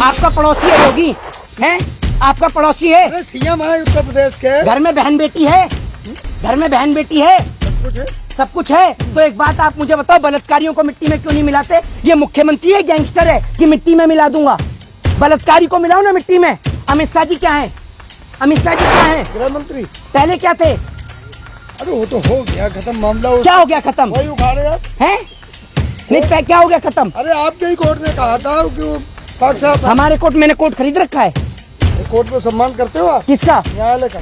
आपका पड़ोसी है योगी, है आपका पड़ोसी है। अरे सीएम है उत्तर प्रदेश के। घर में बहन बेटी है, घर में बहन बेटी है, सब कुछ है। सब कुछ है। तो एक बात आप मुझे बताओ, बलात्कारियों को मिट्टी में क्यों नहीं मिलाते? ये मुख्यमंत्री है, गैंगस्टर है कि मिट्टी में मिला दूंगा? बलात्कारी को मिलाओ ना मिट्टी में। अमित शाह जी क्या है? अमित शाह जी क्या है? गृह मंत्री। पहले क्या थे? अरे वो तो हो गया खत्म मामला। क्या हो गया खत्म? वही उखाड़े आप हैं? नहीं, क्या हो गया खत्म? अरे आपके ही कोर्ट ने कहा था कि वो पाक साहब। हमारे कोर्ट, मैंने कोर्ट खरीद रखा है। कोर्ट को सम्मान करते हो आप? किसका? न्यायालय का।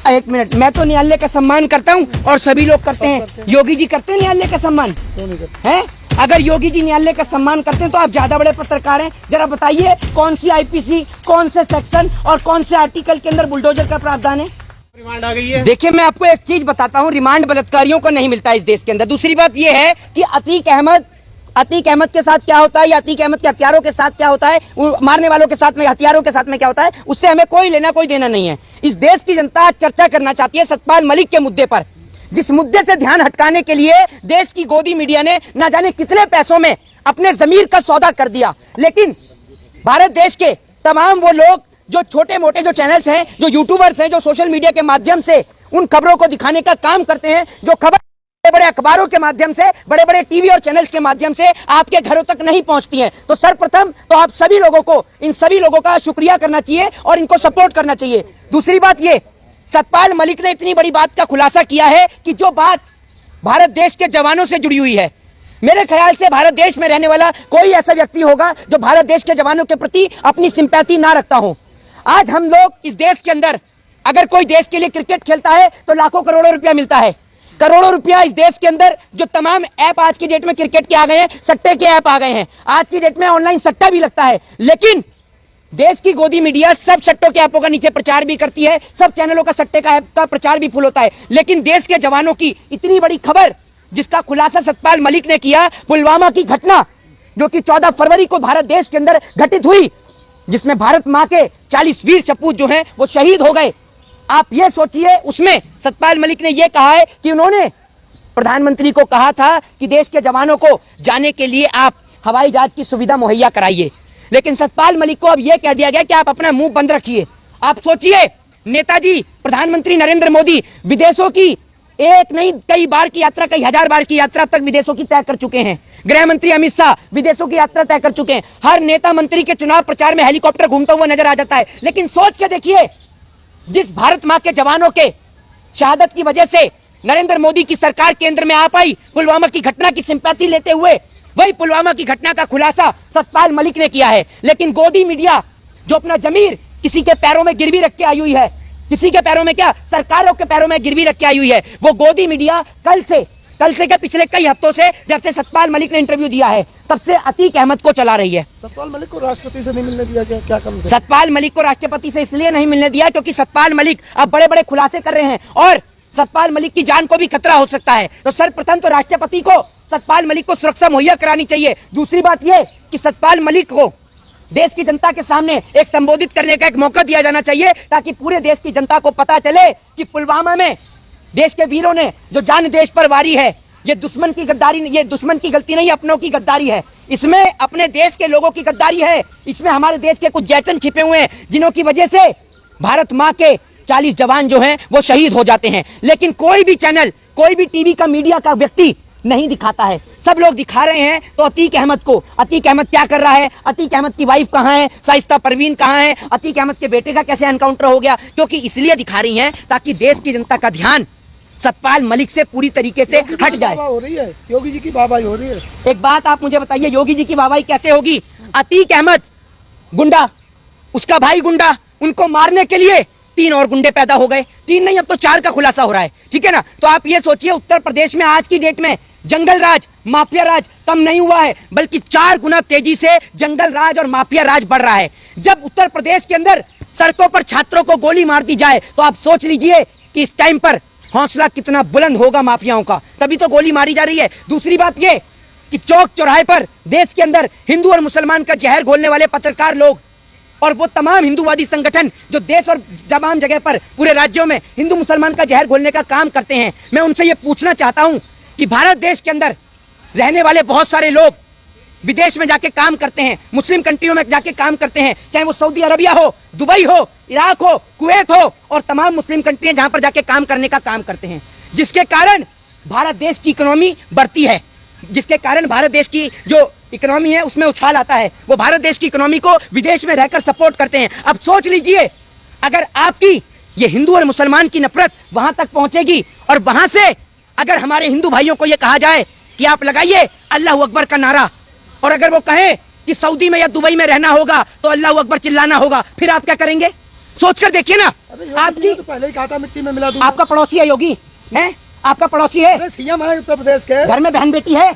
एक मिनट, मैं तो न्यायालय का सम्मान करता हूँ और सभी लोग करते हैं। योगी जी करते हैं न्यायालय का सम्मान? क्यों नहीं करते? हैं? अगर योगी जी न्यायालय का सम्मान करते हैं तो आप ज्यादा बड़े पत्रकार हैं। जरा बताइए कौन सी आईपीसी, कौन से सेक्शन और कौन से आर्टिकल के अंदर बुलडोजर का प्रावधान है? रिमांड आ गई है। देखिए, मैं आपको एक चीज बताता हूँ, रिमांड बलात्कारियों को नहीं मिलता इस देश के अंदर। दूसरी बात यह है कि अतीक अहमद के साथ क्या होता है या अतीक अहमद के हथियारों के साथ क्या होता है, मारने वालों के साथ में, हथियारों के साथ में क्या होता है, उससे हमें कोई लेना कोई देना नहीं है। इस देश की जनता आज चर्चा करना चाहती है सतपाल मलिक के मुद्दे पर, जिस मुद्दे से ध्यान हटकाने के लिए देश की गोदी मीडिया ने ना जाने कितने पैसों में अपने जमीर का सौदा कर दिया। लेकिन भारत देश के तमाम वो लोग जो छोटे मोटे जो चैनल्स हैं, जो यूट्यूबर्स हैं, जो सोशल मीडिया के माध्यम से उन खबरों को दिखाने का काम करते हैं, जो खबर बड़े बड़े अखबारों के माध्यम से, बड़े बड़े टीवी और चैनल्स के माध्यम से आपके घरों तक नहीं पहुंचती हैं। तो सर्वप्रथम तो आप सभी लोगों को, इन सभी लोगों का शुक्रिया करना चाहिए और इनको सपोर्ट करना चाहिए। दूसरी बात ये, सतपाल मलिक ने इतनी बड़ी बात का खुलासा किया है कि जो बात भारत देश के जवानों से जुड़ी हुई है, मेरे ख्याल से भारत देश में रहने वाला कोई ऐसा व्यक्ति होगा जो भारत देश के जवानों के प्रति अपनी सिंपैथी ना रखता हो। आज हम लोग इस देश के अंदर, अगर कोई देश के लिए क्रिकेट खेलता है तो लाखों करोड़ों रुपया मिलता है। करोड़ों रुपया इस देश के अंदर, जो तमाम ऐप आज की डेट में क्रिकेट के आ गए हैं, सट्टे के ऐप आ गए हैं, आज की डेट में ऑनलाइन सट्टा भी लगता है। लेकिन देश की गोदी मीडिया सब सट्टों के ऐपों का नीचे प्रचार भी करती है, सब चैनलों का सट्टे का ऐप का प्रचार भी फुल होता है। लेकिन देश के जवानों की इतनी बड़ी खबर जिसका खुलासा सतपाल मलिक ने किया, पुलवामा की घटना जो कि 14 फरवरी को भारत देश के अंदर घटित हुई, जिसमें भारत मां के 40 वीर सपूत जो हैं वो शहीद हो गए। आप ये सोचिए, उसमें सतपाल मलिक ने ये कहा है कि उन्होंने प्रधानमंत्री को कहा था कि देश के जवानों को जाने के लिए आप हवाई जहाज की सुविधा मुहैया कराइए। लेकिन सतपाल मलिक को अब यह कह दिया गया कि आप अपना मुंह बंद रखिए। आप सोचिए, नेताजी प्रधानमंत्री नरेंद्र मोदी विदेशों की एक नहीं कई बार की यात्रा, कई हजार बार की यात्रा अब तक विदेशों की तय कर चुके हैं। गृह मंत्री अमित शाह विदेशों की यात्रा तय कर चुके हैं। हर नेता मंत्री के चुनाव प्रचार में हेलीकॉप्टर घूमता हुआ नजर आ जाता है। लेकिन सोच के देखिए, जिस भारत मां के जवानों के शहादत की वजह से नरेंद्र मोदी की सरकार केंद्र में आ पाई, पुलवामा की घटना की सिंपैथी लेते हुए, वही पुलवामा की घटना का खुलासा सतपाल मलिक ने किया है। लेकिन गोदी मीडिया जो अपना जमीर किसी के पैरों में गिरवी रख के आई हुई है, किसी के पैरों में क्या, सरकारों के पैरों में गिरवी रख के आई हुई है, वो गोदी मीडिया कल से क्या पिछले कई हफ्तों से, जब से सतपाल मलिक ने इंटरव्यू दिया है, तब से अतीक अहमद को चला रही है। सतपाल मलिक को राष्ट्रपति से नहीं मिलने दिया गया, क्या कम? सतपाल मलिक को राष्ट्रपति से इसलिए नहीं मिलने दिया क्योंकि सतपाल मलिक अब बड़े बड़े खुलासे कर रहे हैं और सतपाल मलिक की जान को भी खतरा हो सकता है। तो सर्वप्रथम तो राष्ट्रपति को सतपाल मलिक को सुरक्षा मुहैया करानी चाहिए। दूसरी बात यह कि सतपाल मलिक को देश की जनता के सामने एक संबोधित करने का एक मौका दिया जाना चाहिए, ताकि पूरे देश की जनता को पता चले कि पुलवामा में देश के वीरों ने जो जान देश पर वारी है, ये दुश्मन की गद्दारी, ये दुश्मन की गलती नहीं, अपनों की गद्दारी है। इसमें अपने देश के लोगों की गद्दारी है। इसमें हमारे देश के कुछ जैसन छिपे हुए हैं, जिन्हों की वजह से भारत माँ के 40 जवान जो हैं वो शहीद हो जाते हैं। लेकिन कोई भी चैनल, कोई भी टीवी का, मीडिया का व्यक्ति नहीं दिखाता है। सब लोग दिखा रहे हैं तो अतीक अहमद को। अतीक अहमद क्या कर रहा है, अतीक अहमद की वाइफ कहाँ है, शाइस्ता परवीन कहाँ है, अतीक अहमद के बेटे का कैसे एनकाउंटर हो गया, क्योंकि इसलिए दिखा रही हैं ताकि देश की जनता का ध्यान सतपाल मलिक से पूरी तरीके से हट जाए। हो रही है, योगी जी की वाहवाही हो रही है। एक बात आप मुझे बताइए, योगी जी की वाहवाही कैसे होगी? अतीक अहमद गुंडा, उसका भाई गुंडा, उनको मारने के लिए 3 और गुंडे पैदा हो गए। 3 नहीं, अब तो 4 का खुलासा हो रहा है, ठीक है ना? तो आप ये सोचिए, उत्तर प्रदेश में आज की डेट में जंगल राज, माफिया राज कम नहीं हुआ है, बल्कि 4 गुना तेजी से जंगल राज और माफिया राज बढ़ रहा है। जब उत्तर प्रदेश के अंदर सड़कों पर छात्रों को गोली मार दी जाए तो आप सोच लीजिए कि इस टाइम पर हौसला कितना बुलंद होगा माफियाओं का, तभी तो गोली मारी जा रही है। दूसरी बात ये कि चौक चौराहे पर देश के अंदर हिंदू और मुसलमान का जहर घोलने वाले पत्रकार लोग और वो तमाम हिंदूवादी संगठन जो देश और तमाम जगह पर पूरे राज्यों में हिंदू मुसलमान का जहर घोलने का काम करते हैं, मैं उनसे ये पूछना चाहता हूं कि भारत देश के अंदर रहने वाले बहुत सारे लोग विदेश में जाके काम करते हैं, मुस्लिम कंट्रियों में जाके काम करते हैं, चाहे वो सऊदी अरबिया हो, दुबई हो, इराक हो, कुवैत हो और तमाम मुस्लिम कंट्रियां जहां पर जाके काम करने का काम करते हैं, जिसके कारण भारत देश की इकोनॉमी बढ़ती है, जिसके कारण भारत देश की जो इकोनॉमी है उसमें उछाल आता है। वो भारत देश की इकोनॉमी को विदेश में रहकर सपोर्ट करते हैं। अब सोच लीजिए, अगर आपकी ये हिंदू और मुसलमान की नफरत वहां तक पहुंचेगी और वहां से अगर हमारे हिंदू भाइयों को यह कहा जाए कि आप लगाइए अल्लाह अकबर का नारा, और अगर वो कहें कि सऊदी में या दुबई में रहना होगा तो अल्लाह अकबर चिल्लाना होगा, फिर आप क्या करेंगे? सोचकर देखिए ना। आपकी तो पहले ही कहा था मिट्टी में मिला दूंगा। आपका पड़ोसी है योगी, है आपका पड़ोसी है, सीएम है उत्तर प्रदेश के, घर में बहन बेटी है,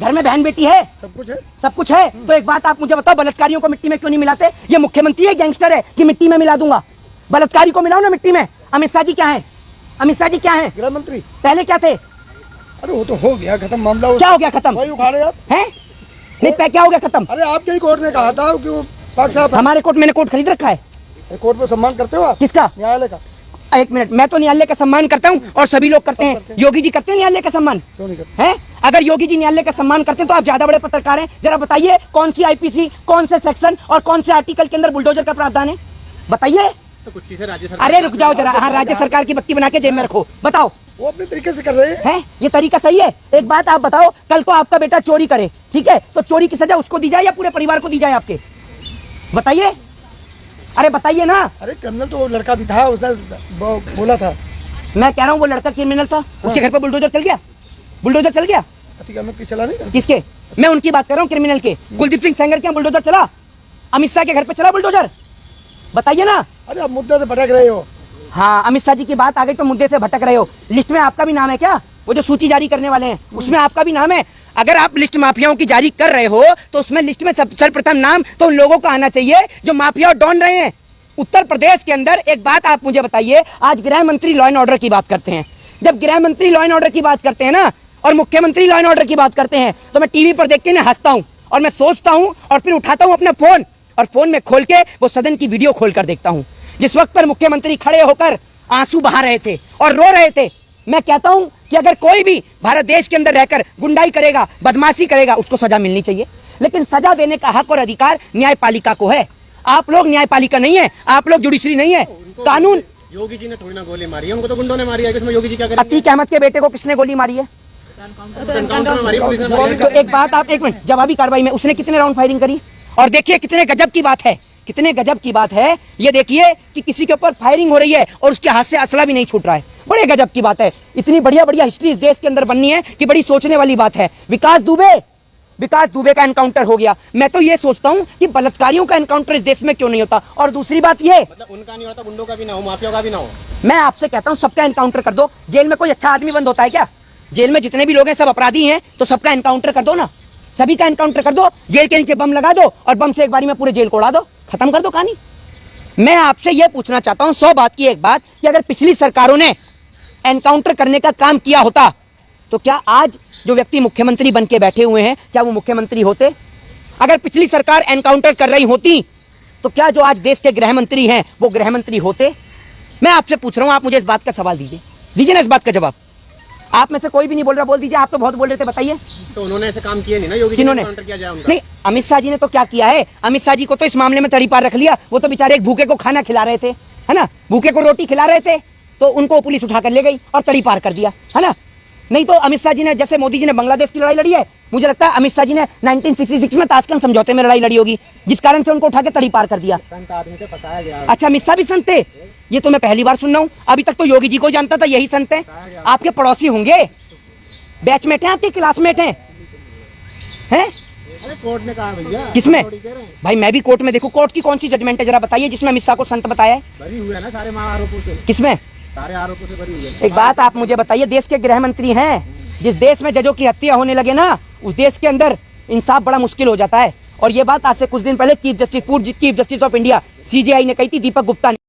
घर में बहन बेटी है, सब कुछ है, सब कुछ है। तो एक बात आप मुझे बताओ, बलात्कारियों को मिट्टी में क्यों नहीं मिलाते? ये मुख्यमंत्री है, गैंगस्टर है कि मिट्टी में मिला दूंगा? बलात्कारी को मिलाओ ना मिट्टी में। अमित शाह जी क्या है? अमित शाह जी क्या है? गृह मंत्री। पहले क्या थे? अरे वो तो हो गया खत्म मामला। क्या हो गया खत्म? वही उखाड़े आप हैं? नहीं, क्या हो गया खत्म? अरे आपके ही कोर्ट ने कहा था कि वो पाक साहब। हमारे कोर्ट, मैंने कोर्ट खरीद रखा है। कोर्ट में सम्मान करते हो आप? किसका? न्यायालय का। एक मिनट, मैं तो न्यायालय का सम्मान करता हूँ और सभी लोग करते हैं। योगी जी करते हैं न्यायालय का सम्मान? क्यों नहीं करते? हैं? अगर योगी जी न्यायालय का सम्मान करते हैं तो आप ज्यादा बड़े पत्रकार हैं। जरा बताइए कौन सी आईपीसी, कौन से सेक्शन और कौन से आर्टिकल के अंदर बुलडोजर का प्रावधान है? बताइए। तो कुछ चीजें राज्य सरकार। अरे रुक जाओ जरा, हाँ राज्य सरकार की बत्ती बना के जेब में रखो। बताओ, वो अपने तरीके से कर रहे हैं। ये तरीका सही है? एक बात आप बताओ, कल को आपका बेटा चोरी करे, ठीक है, तो चोरी की सजा उसको दी जाए या पूरे परिवार को दी जाए? आपके बताइए, अरे बताइए ना। अरे क्रिमिनल तो लड़का भी था, उसने बोला था। मैं कह रहा हूँ वो लड़का क्रिमिनल था, उसके घर पर बुलडोजर चल गया, बुलडोजर चल गया। चला नहीं? किसके? मैं उनकी बात कर रहा हूँ, क्रिमिनल के। कुलदीप सिंह सेंगर के बुलडोजर चला? अमित शाह के घर पे चला बुलडोजर? बताइए ना। अरे आप मुद्दे से भटक रहे हो। हाँ, अमित शाह जी की बात आ गई तो मुद्दे से भटक रहे हो। लिस्ट में आपका भी नाम है क्या? वो जो सूची जारी करने वाले हैं उसमें आपका भी नाम है? अगर आप लिस्ट माफियाओं की जारी कर रहे हो तो उसमें लिस्ट में सर्वप्रथम नाम तो उन लोगों का आना चाहिए जो माफिया डॉन रहे हैं उत्तर प्रदेश के अंदर। एक बात आप मुझे बताइए, आज गृह मंत्री लॉ एंड ऑर्डर की बात करते हैं, जब गृह मंत्री लॉ एंड ऑर्डर की बात करते हैं ना और मुख्यमंत्री लॉ एंड ऑर्डर की बात करते हैं तो मैं टीवी पर देख के ना हंसता हूं और मैं सोचता हूं और फिर उठाता हूं अपना फोन और फोन में खोल के वो सदन की वीडियो खोल कर देखता हूं जिस वक्त पर मुख्यमंत्री खड़े होकर आंसू बहा रहे थे और रो रहे थे। मैं कहता हूं कि अगर कोई भी भारत देश के अंदर रहकर गुंडाई करेगा, बदमाशी करेगा, उसको सजा मिलनी चाहिए, लेकिन सजा देने का हक और अधिकार न्यायपालिका को है। आप लोग न्यायपालिका नहीं है, आप लोग जुडिशरी नहीं है। कानून, योगी जी ने थोड़ी ना गोली मारी है, उनको तो गुंडों ने मारी है। इसमें योगी जी क्या करेंगे? अतीक अहमद के बेटे को किसने गोली मारी है? एनकाउंटर में मारी, पुलिस ने मारी। तो एक बात आप, एक मिनट, जवाबी कार्रवाई में उसने कितने राउंड फायरिंग करी? और देखिए कितने गजब की बात है, कितने गजब की बात है ये देखिए कि किसी के ऊपर फायरिंग हो रही है और उसके हाथ से असला भी नहीं छूट रहा है। बड़े गजब की बात है। इतनी बढ़िया बढ़िया हिस्ट्री इस देश के अंदर बननी है कि बड़ी सोचने वाली बात है। विकास दुबे का एनकाउंटर हो गया। मैं तो ये सोचता हूँ कि बलात्कारियों का एनकाउंटर इस देश में क्यों नहीं होता। और दूसरी बात ये, मतलब उनका नहीं होता, गुंडों का भी ना हो, माफिया का भी ना हो। मैं आपसे कहता हूँ सबका एनकाउंटर कर दो। जेल में कोई अच्छा आदमी बंद होता है क्या? जेल में जितने भी लोग हैं सब अपराधी हैं, तो सबका एनकाउंटर कर दो ना, सभी का एनकाउंटर कर दो। जेल के नीचे बम लगा दो और बम से एक बारी में पूरे जेल को उड़ा दो, खत्म कर दो कहानी। मैं आपसे यह पूछना चाहता हूं 100 बात की एक बात कि अगर पिछली सरकारों ने एनकाउंटर करने का काम किया होता तो क्या आज जो व्यक्ति मुख्यमंत्री बन के बैठे हुए हैं क्या वो मुख्यमंत्री होते? अगर पिछली सरकार एनकाउंटर कर रही होती तो क्या जो आज देश के गृह मंत्री हैं वो गृह मंत्री होते? मैं आपसे पूछ रहा हूं, आप मुझे इस बात का सवाल दीजिए ना इस बात का जवाब। आप में से कोई भी नहीं बोल रहा, बोल दीजिए। आप तो बहुत बोल रहे थे, बताइए। तो उन्होंने ऐसे काम किए नहीं ना, योगी जी ने एनकाउंटर किया जाए उनका। नहीं, अमित शाह जी ने तो क्या किया है? अमित शाह जी को तो इस मामले में तड़ी पार रख लिया। वो तो बेचारे एक भूखे को खाना खिला रहे थे, है ना, भूखे को रोटी खिला रहे थे, तो उनको पुलिस उठा कर ले गई और तड़ी पार कर दिया, है ना। नहीं तो अमित शाह जी ने, जैसे मोदी जी ने बांग्लादेश की लड़ाई लड़ी है, मुझे लगता है अमित शाह जी ने 1966 में ताशकंद समझौते में लड़ाई लड़ी होगी, जिस कारण से उनको उठा के तड़ी पार कर दिया। संत आदमी से फंसाया गया। अच्छा, अमित शाह भी संत थे? ये तो मैं पहली बार सुन रहा हूँ। अभी तक तो योगी जी को जानता था, यही संत है। आपके पड़ोसी होंगे, बैचमेट हैं, आपके क्लासमेट हैं? अरे कोर्ट ने कहा भैया। किसमें? भाई मैं भी कोर्ट में देखूं, कोर्ट की कौन सी जजमेंट है जरा बताइए जिसमें अमित शाह को संत बताया है? बरी हुए ना सारे आरोपों से। किसमें? सारे आरोपों से बरी हुए। एक बात आप मुझे बताइए, देश के गृह मंत्री हैं, जिस देश में जजों की हत्या होने लगे ना उस देश के अंदर इंसाफ बड़ा मुश्किल हो जाता है। और ये बात आज से कुछ दिन पहले chief justice of India CJI ने कही थी, दीपक गुप्ता ने।